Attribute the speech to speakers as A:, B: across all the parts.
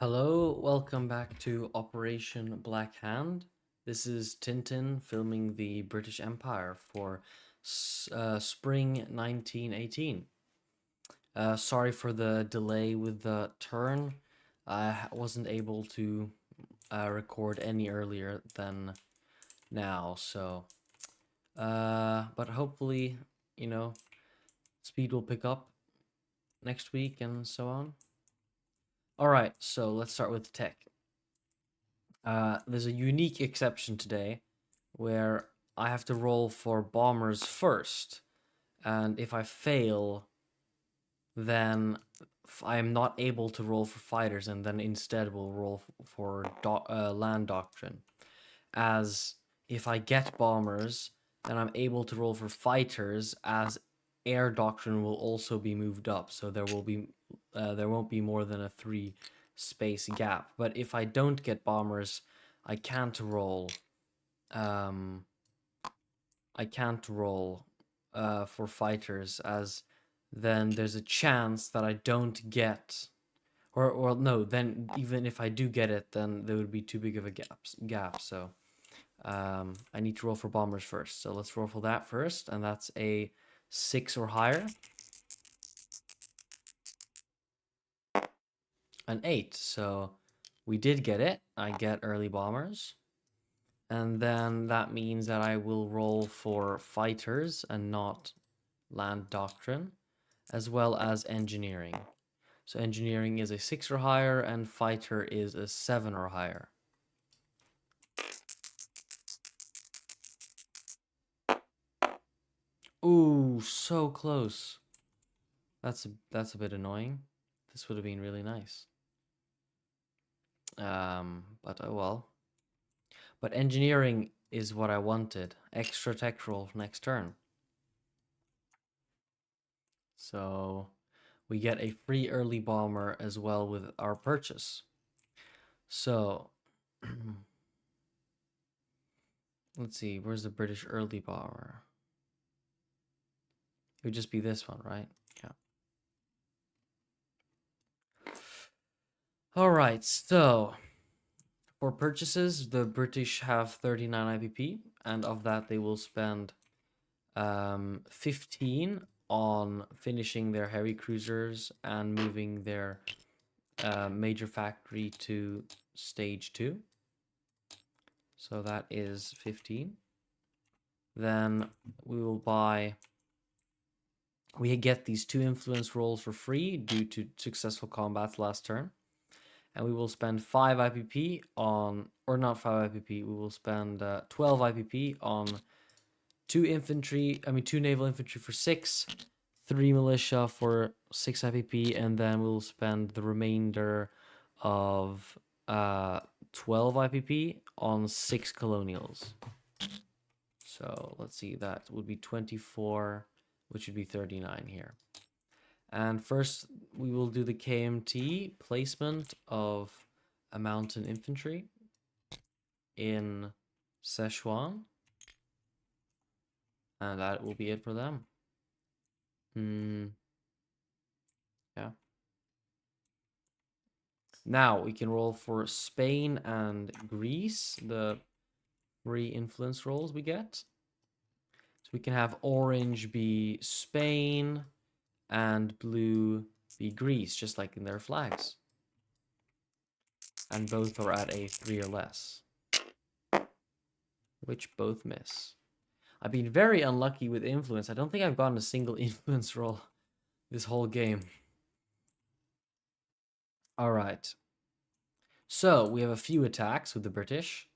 A: Hello, welcome back to Operation Black Hand. This is Tintin filming the British Empire for spring 1918. Sorry for the delay with the turn. I wasn't able to record any earlier than now, but hopefully, you know, speed will pick up next week and so on. All right, so let's start with tech. There's a unique exception today where I have to roll for bombers first. And if I fail, then I am not able to roll for fighters, and then instead will roll for land doctrine. As if I get bombers, then I'm able to roll for fighters, as air doctrine will also be moved up. So there won't be more than a 3 space gap. But if I don't get bombers, I can't roll. I can't roll for fighters, as then there's a chance that I don't get, or no, then even if I do get it, then there would be too big of a gap. So I need to roll for bombers first. So let's roll for that first, and that's a 6 or higher. An 8. So we did get it. I get early bombers. And then that means that I will roll for fighters and not land doctrine, as well as engineering. So engineering is a 6 or higher, and fighter is a 7 or higher. Ooh, so close. That's a bit annoying. This would have been really nice. But oh well. But engineering is what I wanted. Extra tech roll next turn. So we get a free early bomber as well with our purchase. So let's see, where's the British early bomber? It would just be this one, right? Yeah. All right, so for purchases, the British have 39 IPP, and of that they will spend 15 on finishing their heavy cruisers and moving their major factory to stage 2. So that is 15. Then we get these 2 influence rolls for free due to successful combats last turn. And we will spend 5 IPP on, or not 5 IPP, we will spend 12 IPP on 2 naval infantry for 6, 3 militia for 6 IPP, and then we'll spend the remainder of 12 IPP on 6 colonials. So let's see, that would be 24, which would be 39 here. And first, we will do the KMT placement of a mountain infantry in Sichuan. And that will be it for them. Yeah. Now we can roll for Spain and Greece, the 3 influence rolls we get. So we can have orange be Spain and blue be Greece, just like in their flags. And both are at a 3 or less, which both miss. I've been very unlucky with influence. I don't think I've gotten a single influence roll this whole game. All right. So we have a few attacks with the British.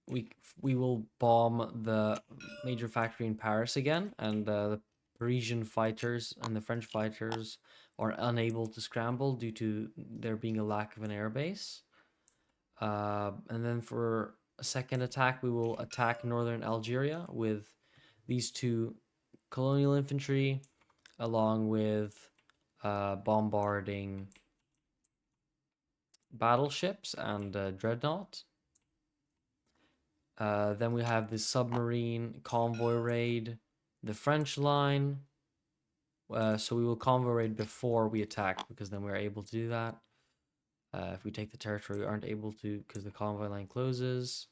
A: We will bomb the major factory in Paris again, and the Parisian fighters and the French fighters are unable to scramble due to there being a lack of an airbase. And then for a second attack, we will attack northern Algeria with these 2 colonial infantry, along with bombarding battleships and dreadnought. Then we have the submarine convoy raid, the French line. So we will convoy raid before we attack, because then we're able to do that. If we take the territory, we aren't able to because the convoy line closes.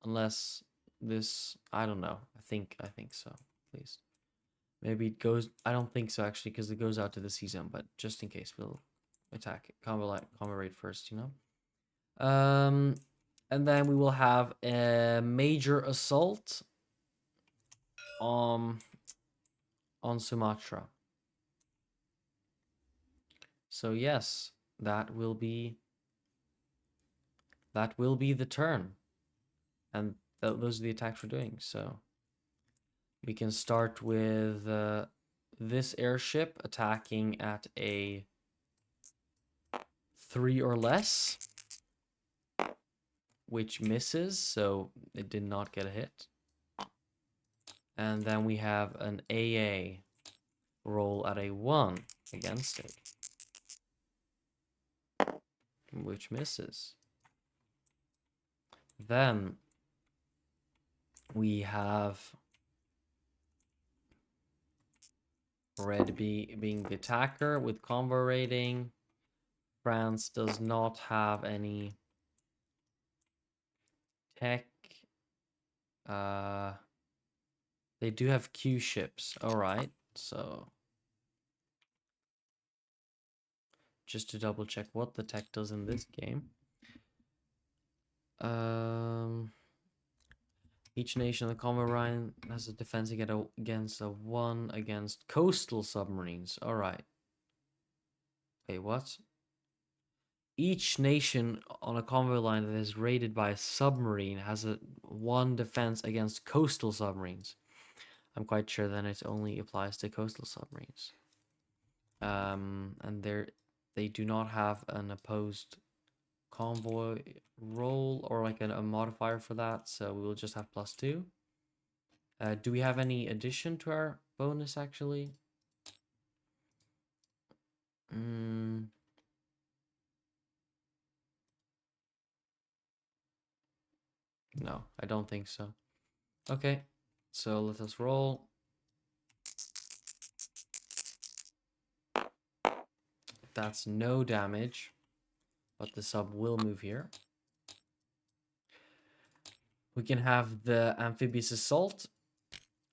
A: Unless this, I don't know. I think so, at least. Maybe it goes, I don't think so actually, because it goes out to the sea zone, but just in case, we'll attack it. Combo raid first, you know? And then we will have a major assault on Sumatra. So yes, that will be the turn. And those are the attacks we're doing. So we can start with this airship attacking at a 3 or less, which misses, so it did not get a hit. And then we have an AA roll at a 1 against it, which misses. Then we have red being the attacker with convoy raiding. France does not have any tech. They do have Q ships. All right, so just to double check what the tech does in this game. Each nation on the convoy line has a defense against a 1 against coastal submarines. All right. Wait, what? Each nation on a convoy line that is raided by a submarine has a 1 defense against coastal submarines. I'm quite sure then it only applies to coastal submarines. And they do not have an opposed convoy roll or like a modifier for that, so we will just have +2. Do we have any addition to our bonus actually? No, I don't think so. Okay, so let us roll. That's no damage, but the sub will move here. We can have the amphibious assault,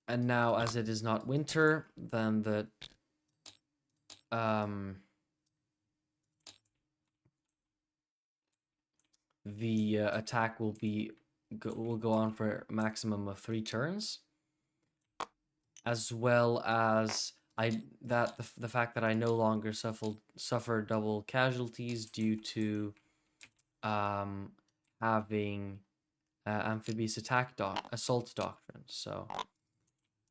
A: and now as it is not winter, then the attack will go on for a maximum of 3 turns, as well as the fact that I no longer suffer double casualties due to having amphibious assault doctrine. So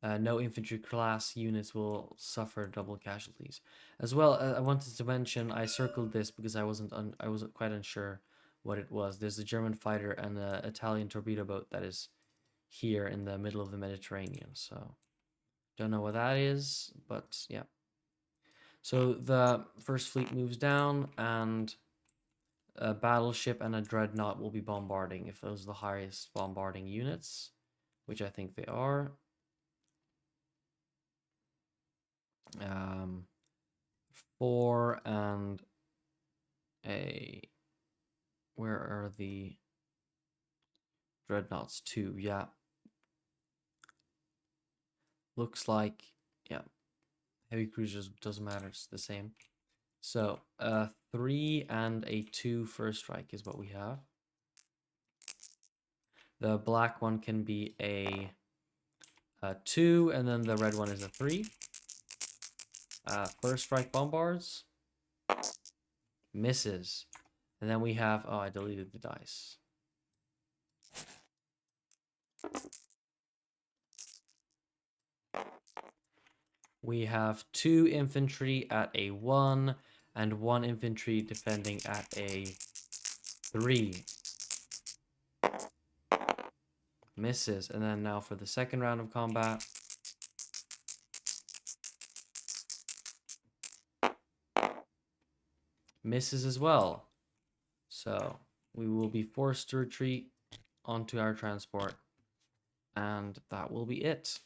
A: no infantry class units will suffer double casualties. As well, I wanted to mention I circled this because I wasn't quite unsure what it was. There's a German fighter and an Italian torpedo boat that is here in the middle of the Mediterranean. So don't know what that is, but yeah. So the first fleet moves down, and a battleship and a dreadnought will be bombarding if those are the highest bombarding units, which I think they are. 4 and a... Where are the dreadnoughts? 2, yeah. Looks like, yeah. Heavy cruisers doesn't matter, it's the same. So, 3 and a 2 first strike is what we have. The black one can be a 2, and then the red one is a 3. First strike bombards. Misses. And then we have... Oh, I deleted the dice. We have 2 infantry at a 1 and 1 infantry defending at a 3. Misses. And then now for the second round of combat. Misses as well. So we will be forced to retreat onto our transport. And that will be it.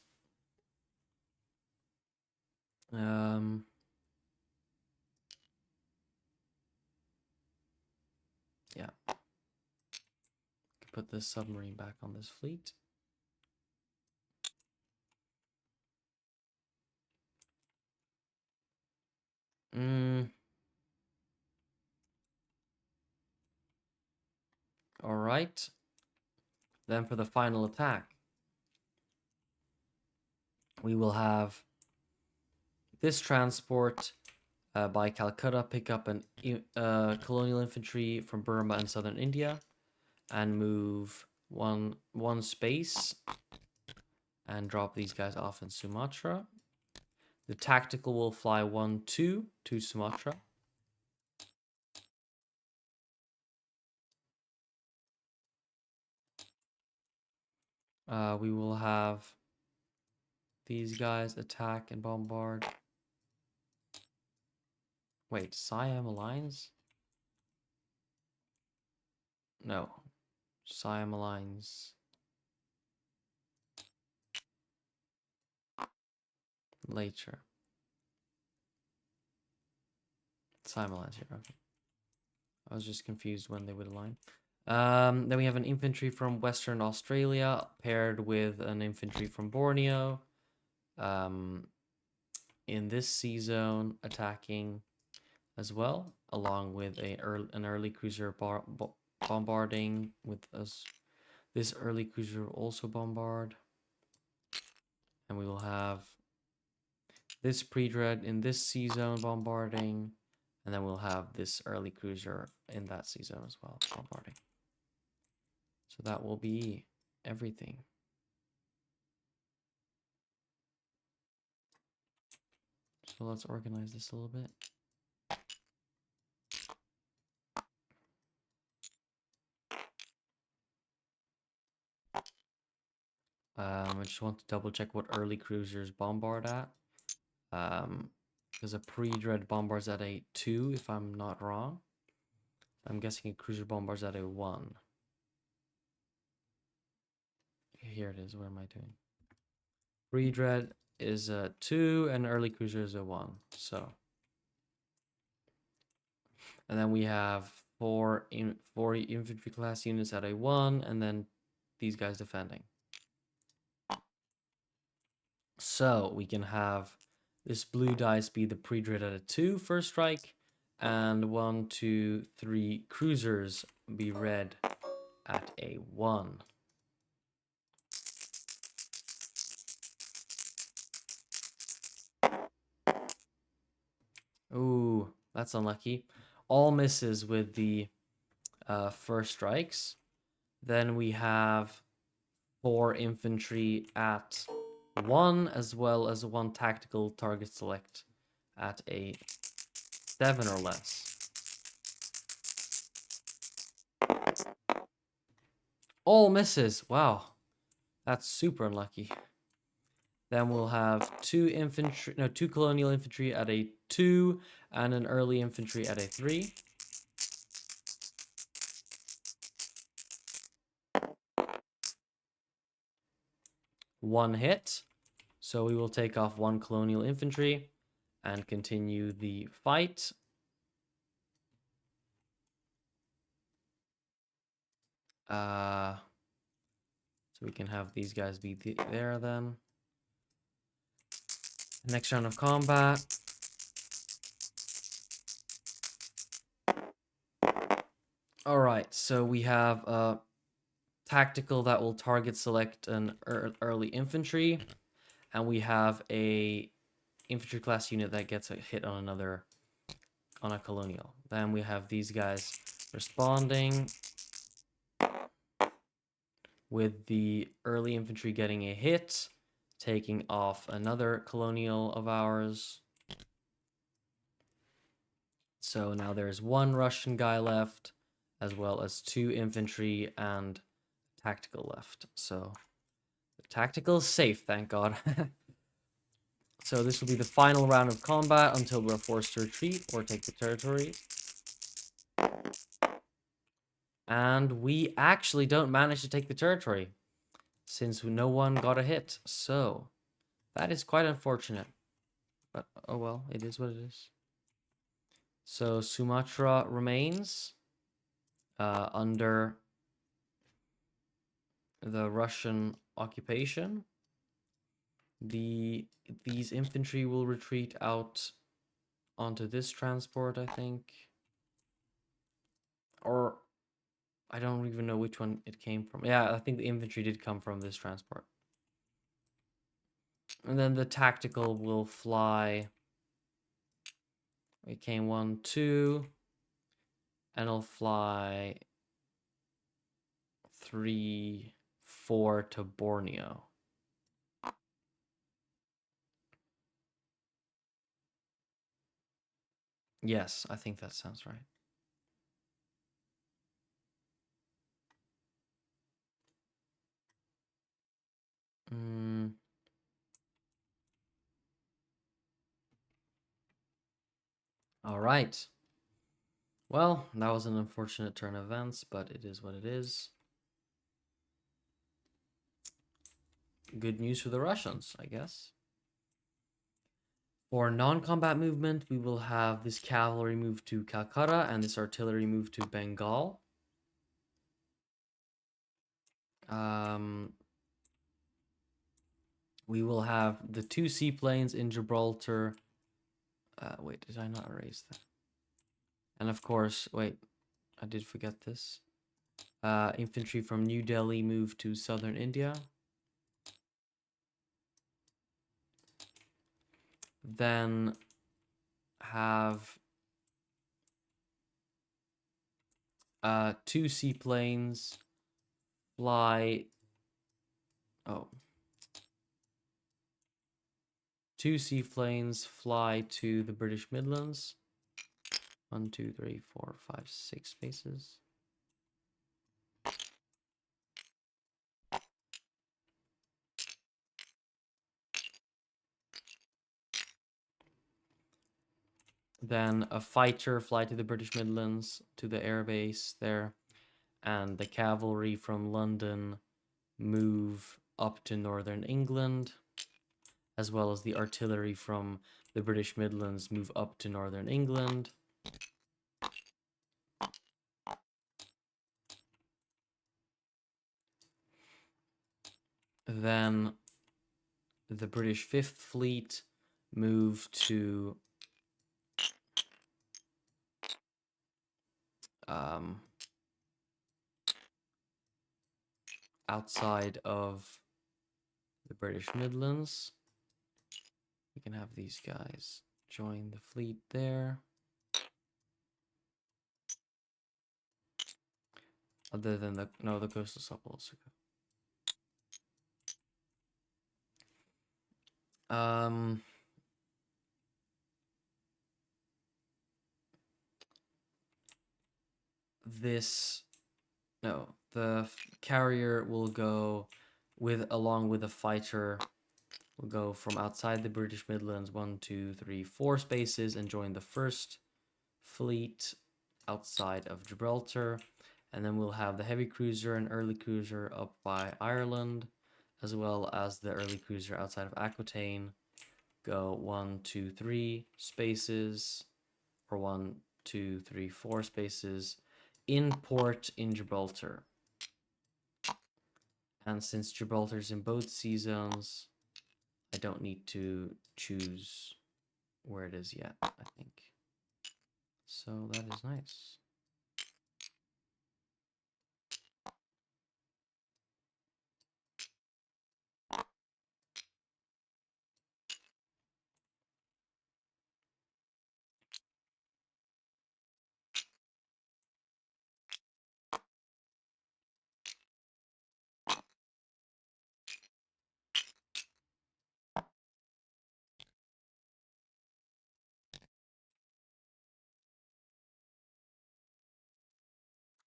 A: put this submarine back on this fleet. All right. Then for the final attack, we will have this transport by Calcutta pick up an colonial infantry from Burma and southern India and move one space and drop these guys off in Sumatra. The tactical will fly 1-2 to Sumatra. We will have these guys attack and bombard. Wait, Siam Alliance? No. Siam Alliance. Later. Siam Alliance here, okay. I was just confused when they would align. Then we have an infantry from Western Australia paired with an infantry from Borneo. In this sea zone, attacking as well, along with an early cruiser bombarding with us. This early cruiser also bombard. And we will have this pre-dread in this sea zone bombarding. And then we'll have this early cruiser in that sea zone as well, bombarding. So that will be everything. So let's organize this a little bit. I just want to double check what early cruisers bombard at. Because a pre-dread bombards at a 2, if I'm not wrong. I'm guessing a cruiser bombards at a 1. Here it is. What am I doing? Pre-dread is a 2 and early cruiser is a 1. So, and then we have four infantry class units at a 1, and then these guys defending. So we can have this blue dice be the pre-dread at a 2 first strike, and 1, 2, 3 cruisers be red at a 1. Ooh, that's unlucky. All misses with the first strikes. Then we have 4 infantry at 1, as well as 1 tactical target select at a 7 or less. All misses. Wow. That's super unlucky. Then we'll have 2 colonial infantry at a 2 and an early infantry at a 3. One hit. So we will take off 1 colonial infantry and continue the fight. So we can have these guys be there then. Next round of combat. All right, so we have a tactical that will target select an early infantry, and we have a infantry class unit that gets a hit on a colonial. Then we have these guys responding with the early infantry getting a hit, taking off another colonial of ours. So now there's 1 Russian guy left, as well as 2 infantry and tactical left. So the tactical is safe, thank God. So this will be the final round of combat until we're forced to retreat or take the territory. And we actually don't manage to take the territory, since no one got a hit. So that is quite unfortunate. But oh well, it is what it is. So Sumatra remains under the Russian occupation. These infantry will retreat out onto this transport, I think. Or I don't even know which one it came from. Yeah, I think the infantry did come from this transport. And then the tactical will fly. It came 1, 2. And it'll fly 3, 4 to Borneo. Yes, I think that sounds right. All right. Well, that was an unfortunate turn of events, but it is what it is. Good news for the Russians, I guess. For non-combat movement, we will have this cavalry move to Calcutta and this artillery move to Bengal. We will have the 2 seaplanes in Gibraltar. Wait, did I not erase that? And of course, wait, I did forget this. Infantry from New Delhi move to southern India. Then have 2 seaplanes fly. Oh. 2 seaplanes fly to the British Midlands. 1, 2, 3, 4, 5, 6 spaces. Then a fighter fly to the British Midlands to the airbase there. And the cavalry from London move up to northern England, as well as the artillery from the British Midlands move up to northern England. Then the British Fifth Fleet move to outside of the British Midlands. We can have these guys join the fleet there. Other than the coastal sub will also go. The carrier will go along with a fighter. Will go from outside the British Midlands 1, 2, 3, 4 spaces and join the first fleet outside of Gibraltar. And then we'll have the heavy cruiser and early cruiser up by Ireland, as well as the early cruiser outside of Aquitaine. Go 1, 2, 3 spaces, or 1, 2, 3, 4 spaces in port in Gibraltar. And since Gibraltar's in both sea zones, I don't need to choose where it is yet, I think. So that is nice.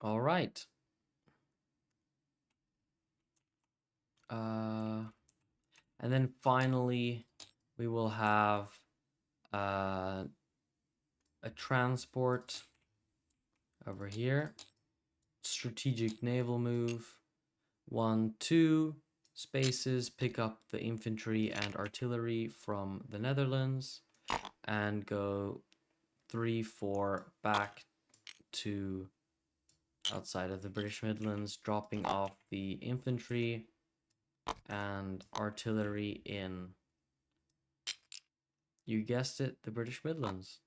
A: All right. And then finally, we will have a transport over here. Strategic naval move. 1, 2 spaces, pick up the infantry and artillery from the Netherlands and go 3, 4 back to outside of the British Midlands, dropping off the infantry and artillery in, you guessed it, the British Midlands.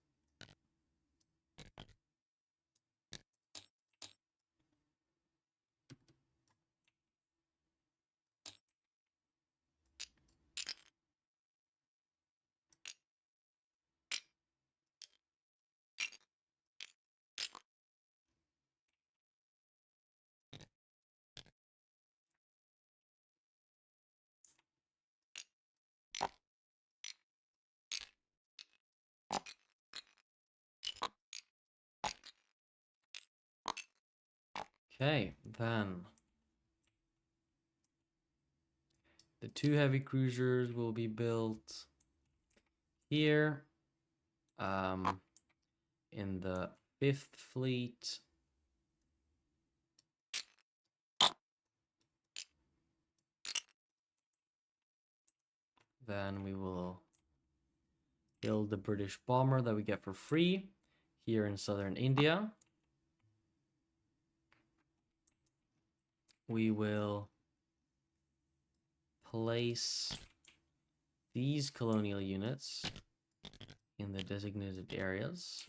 A: Okay, then the 2 heavy cruisers will be built here, in the 5th Fleet. Then we will build the British bomber that we get for free here in southern India. We will place these colonial units in the designated areas.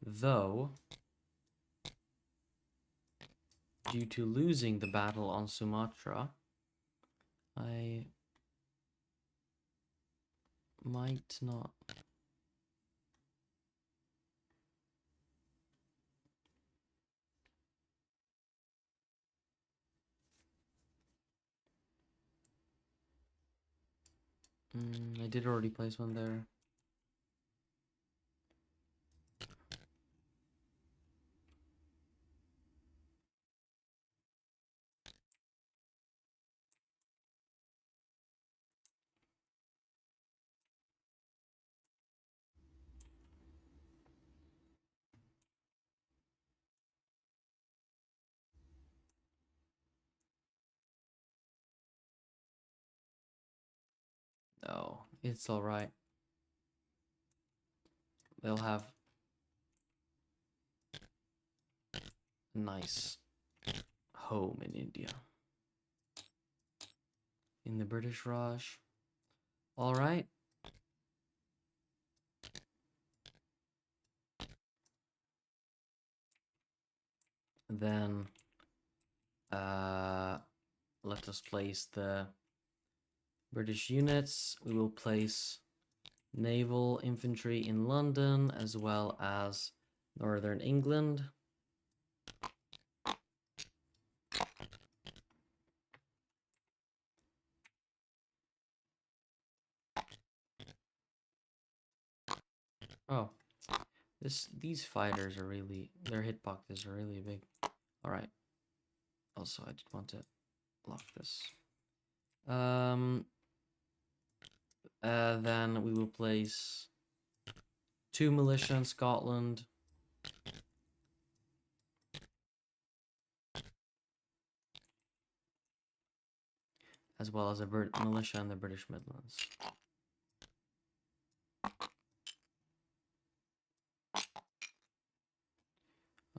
A: Though, due to losing the battle on Sumatra, I might not. I did already place one there. No, it's all right. They'll have a nice home in India. In the British Raj. All right. Then let us place the British units. We will place naval infantry in London as well as northern England. Oh, these fighters are really, their hitboxes are really big. All right. Also, I just want to lock this. Then we will place 2 militia in Scotland. As well as a militia in the British Midlands.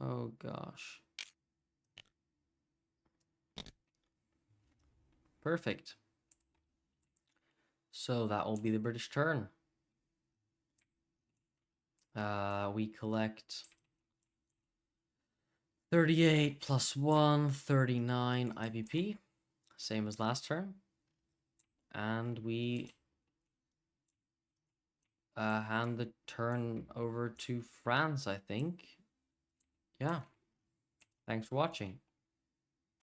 A: Oh gosh. Perfect. So that will be the British turn. We collect 38 plus 1, 39 IPP. Same as last turn. And we hand the turn over to France, I think. Yeah. Thanks for watching.